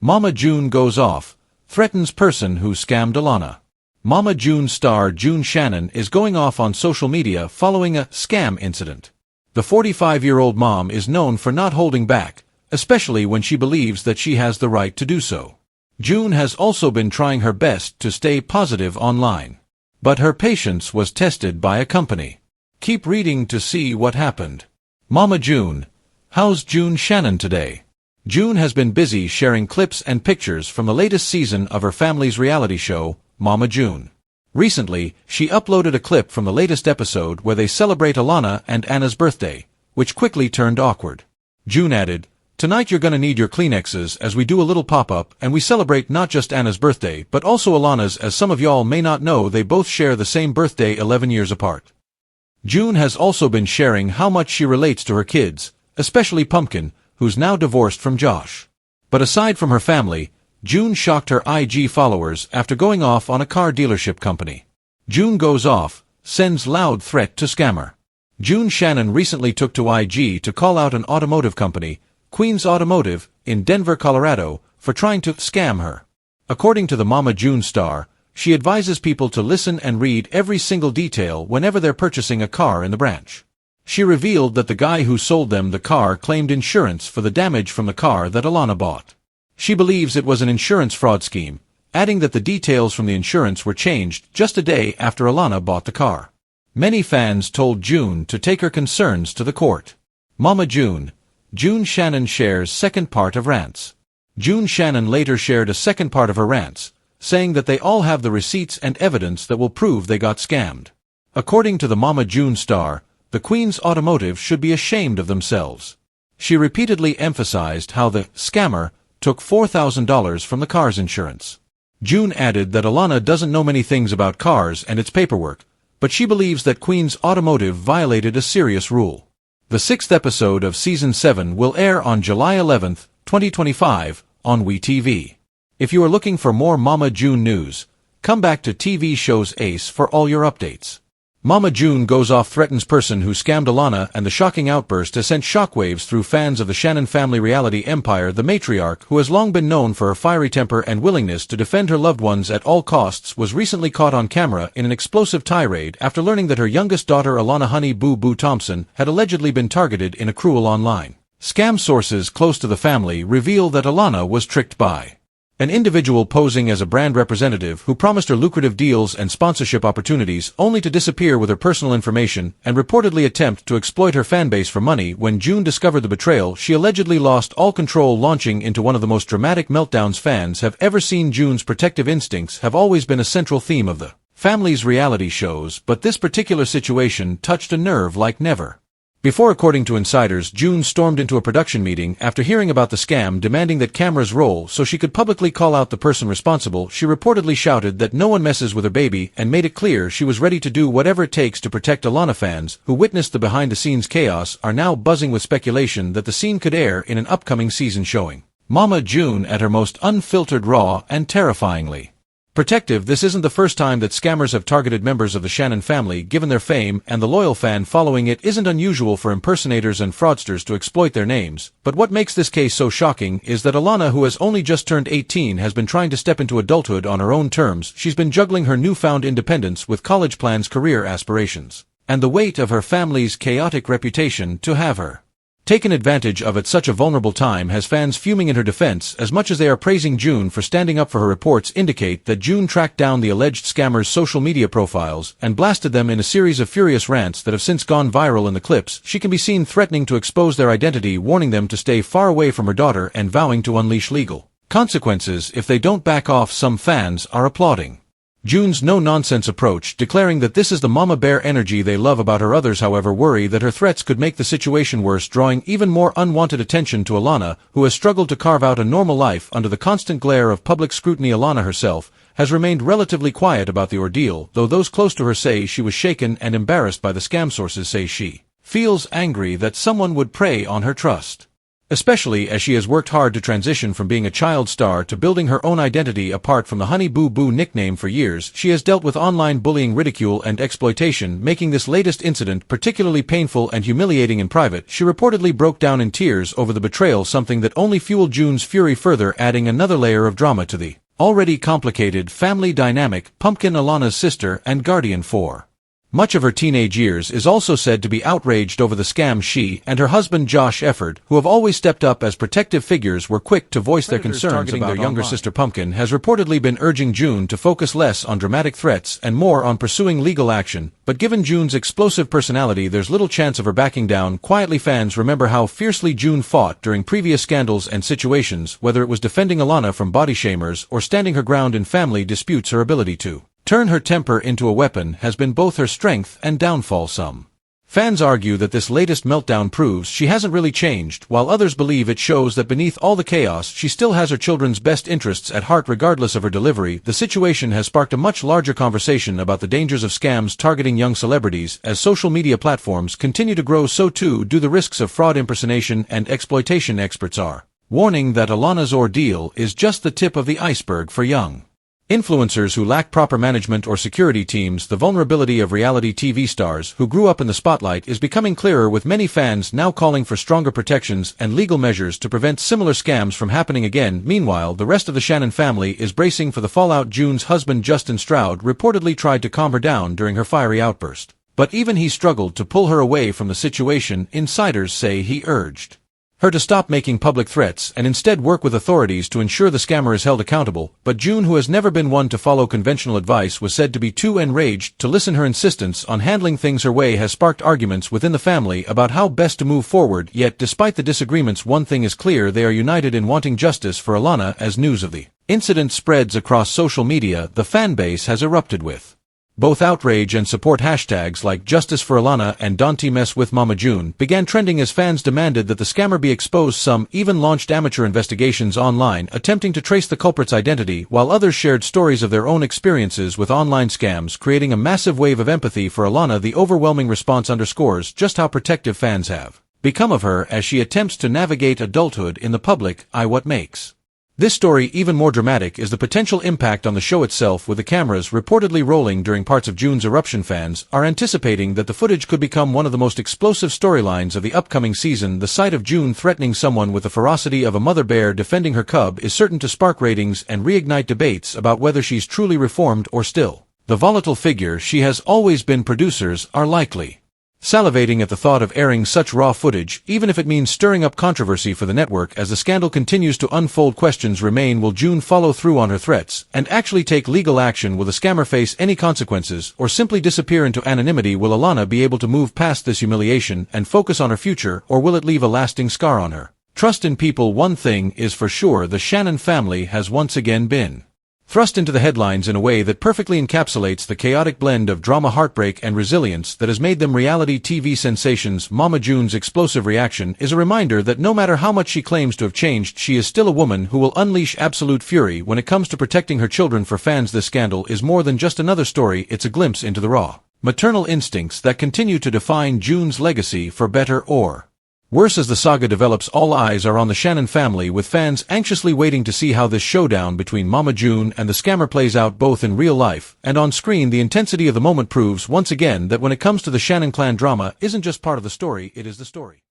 Mama June goes off, threatens person who scammed Alana. Mama June star Shannon is going off on social media following a scam incident. The 45-year-old mom is known for not holding back, especially when she believes that she has the right to do so. June has also been trying her best to stay positive online. But her patience was tested by a company. Keep reading to see what happened. Mama June. How's Shannon today? June has been busy sharing clips and pictures from the latest season of her family's reality show, Mama June. Recently, she uploaded a clip from the latest episode where they celebrate Alana and Anna's birthday, which quickly turned awkward. June added, "Tonight you're gonna need your Kleenexes as we do a little pop-up and we celebrate not just Anna's birthday but also Alana's, as some of y'all may not know they both share the same birthday 11 years apart." June has also been sharing how much she relates to her kids, especially Pumpkin, who's now divorced from Josh. But aside from her family, June shocked her IG followers after going off on a car dealership company. June goes off, sends loud threat to scammer. Shannon recently took to IG to call out an automotive company, Queen's Automotive, in Denver, Colorado, for trying to scam her. According to the Mama June star, she advises people to listen and read every single detail whenever they're purchasing a car in the branch. She revealed that the guy who sold them the car claimed insurance for the damage from the car that Alana bought. She believes it was an insurance fraud scheme, adding that the details from the insurance were changed just a day after Alana bought the car. Many fans told June to take her concerns to the court. Mama June. Shannon shares second part of rants. Shannon later shared a second part of her rants, saying that they all have the receipts and evidence that will prove they got scammed. According to the Mama June star, the Queen's Automotive should be ashamed of themselves. She repeatedly emphasized how the scammer took $4,000 from the car's insurance. June added that Alana doesn't know many things about cars and its paperwork, but she believes that Queen's Automotive violated a serious rule. The 6th episode of Season 7 will air on July 11, 2025, on WeTV. If you are looking for more Mama June news, come back to TV shows Ace for all your updates. Mama June goes off threatens person who scammed Alana, and the shocking outburst has sent shockwaves through fans of the Shannon family reality empire. The matriarch, who has long been known for her fiery temper and willingness to defend her loved ones at all costs, was recently caught on camera in an explosive tirade after learning that her youngest daughter Alana Honey Boo Boo Thompson had allegedly been targeted in a cruel online scam. Sources close to the family reveal that Alana was tricked by an individual posing as a brand representative who promised her lucrative deals and sponsorship opportunities only to disappear with her personal information and reportedly attempt to exploit her fanbase for money. When June discovered the betrayal, she allegedly lost all control, launching into one of the most dramatic meltdowns fans have ever seen. June's protective instincts have always been a central theme of the family's reality shows, but this particular situation touched a nerve like never before. According to insiders, June stormed into a production meeting after hearing about the scam, demanding that cameras roll so she could publicly call out the person responsible. She reportedly shouted that no one messes with her baby and made it clear she was ready to do whatever it takes to protect Alana. Fans who witnessed the behind-the-scenes chaos are now buzzing with speculation that the scene could air in an upcoming season, showing Mama June at her most unfiltered, raw, and terrifyingly protective. This isn't the first time that scammers have targeted members of the Shannon family. Given their fame and the loyal fan following, it isn't unusual for impersonators and fraudsters to exploit their names. But what makes this case so shocking is that Alana, who has only just turned 18, has been trying to step into adulthood on her own terms. She's been juggling her newfound independence with college plans, career aspirations, and the weight of her family's chaotic reputation. To have her taken advantage of at such a vulnerable time has fans fuming in her defense. As much as they are praising June for standing up for her, reports indicate that June tracked down the alleged scammers' social media profiles and blasted them in a series of furious rants that have since gone viral. In the clips, she can be seen threatening to expose their identity, warning them to stay far away from her daughter, and vowing to unleash legal consequences if they don't back off. Some fans are applauding June's no-nonsense approach, declaring that this is the mama bear energy they love about her. Others, however, worry that her threats could make the situation worse, drawing even more unwanted attention to Alana, who has struggled to carve out a normal life under the constant glare of public scrutiny. Alana herself has remained relatively quiet about the ordeal, though those close to her say she was shaken and embarrassed by the scam. Sources say she feels angry that someone would prey on her trust, Especially as she has worked hard to transition from being a child star to building her own identity apart from the Honey Boo Boo nickname for years. She has dealt with online bullying, ridicule, and exploitation, making this latest incident particularly painful and humiliating in private. She reportedly broke down in tears over the betrayal, something that only fueled June's fury, further adding another layer of drama to the already complicated family dynamic. Pumpkin, Alana's sister and guardian for much of her teenage years, is also said to be outraged over the scam. She and her husband Josh Efford, who have always stepped up as protective figures, were quick to voice their concerns about their younger sister. Pumpkin has reportedly been urging June to focus less on dramatic threats and more on pursuing legal action, but given June's explosive personality, there's little chance of her backing down quietly. Fans remember how fiercely June fought during previous scandals and situations, whether it was defending Alana from body shamers or standing her ground in family disputes. Her ability to turn her temper into a weapon has been both her strength and downfall. Some fans argue that this latest meltdown proves she hasn't really changed, while others believe it shows that beneath all the chaos, she still has her children's best interests at heart. Regardless of her delivery, the situation has sparked a much larger conversation about the dangers of scams targeting young celebrities. As social media platforms continue to grow, so too do the risks of fraud, impersonation, and exploitation. Experts are warning that Alana's ordeal is just the tip of the iceberg for young influencers who lack proper management or security teams. The vulnerability of reality TV stars who grew up in the spotlight is becoming clearer, with many fans now calling for stronger protections and legal measures to prevent similar scams from happening again. Meanwhile, the rest of the Shannon family is bracing for the fallout. June's husband Justin Stroud reportedly tried to calm her down during her fiery outburst, but even he struggled to pull her away from the situation. Insiders say he urged her to stop making public threats and instead work with authorities to ensure the scammer is held accountable. But June, who has never been one to follow conventional advice, was said to be too enraged to listen. Her insistence on handling things her way has sparked arguments within the family about how best to move forward. Yet despite the disagreements, one thing is clear: they are united in wanting justice for Alana. As news of the incident spreads across social media, the fanbase has erupted with both outrage and support. Hashtags like Justice for Alana and Don't Mess with Mama June began trending as fans demanded that the scammer be exposed. Some even launched amateur investigations online, attempting to trace the culprit's identity, while others shared stories of their own experiences with online scams, creating a massive wave of empathy for Alana. The overwhelming response underscores just how protective fans have become of her as she attempts to navigate adulthood in the public eye. What makes this story even more dramatic is the potential impact on the show itself, with the cameras reportedly rolling during parts of June's eruption. Fans are anticipating that the footage could become one of the most explosive storylines of the upcoming season. The sight of June threatening someone with the ferocity of a mother bear defending her cub is certain to spark ratings and reignite debates about whether she's truly reformed or still the volatile figure she has always been. Producers are likely salivating at the thought of airing such raw footage, even if it means stirring up controversy for the network. As the scandal continues to unfold, questions remain: will June follow through on her threats and actually take legal action? Will the scammer face any consequences or simply disappear into anonymity? Will Alana be able to move past this humiliation and focus on her future, or will it leave a lasting scar on her trust in people? One thing is for sure: the Shannon family has once again been thrust into the headlines in a way that perfectly encapsulates the chaotic blend of drama, heartbreak, and resilience that has made them reality TV sensations. Mama June's explosive reaction is a reminder that no matter how much she claims to have changed, she is still a woman who will unleash absolute fury when it comes to protecting her children. For fans, this scandal is more than just another story. It's a glimpse into the raw maternal instincts that continue to define June's legacy, for better or worse. As the saga develops, all eyes are on the Shannon family, with fans anxiously waiting to see how this showdown between Mama June and the scammer plays out, both in real life and on screen. The intensity of the moment proves once again that when it comes to the Shannon clan, drama isn't just part of the story, it is the story.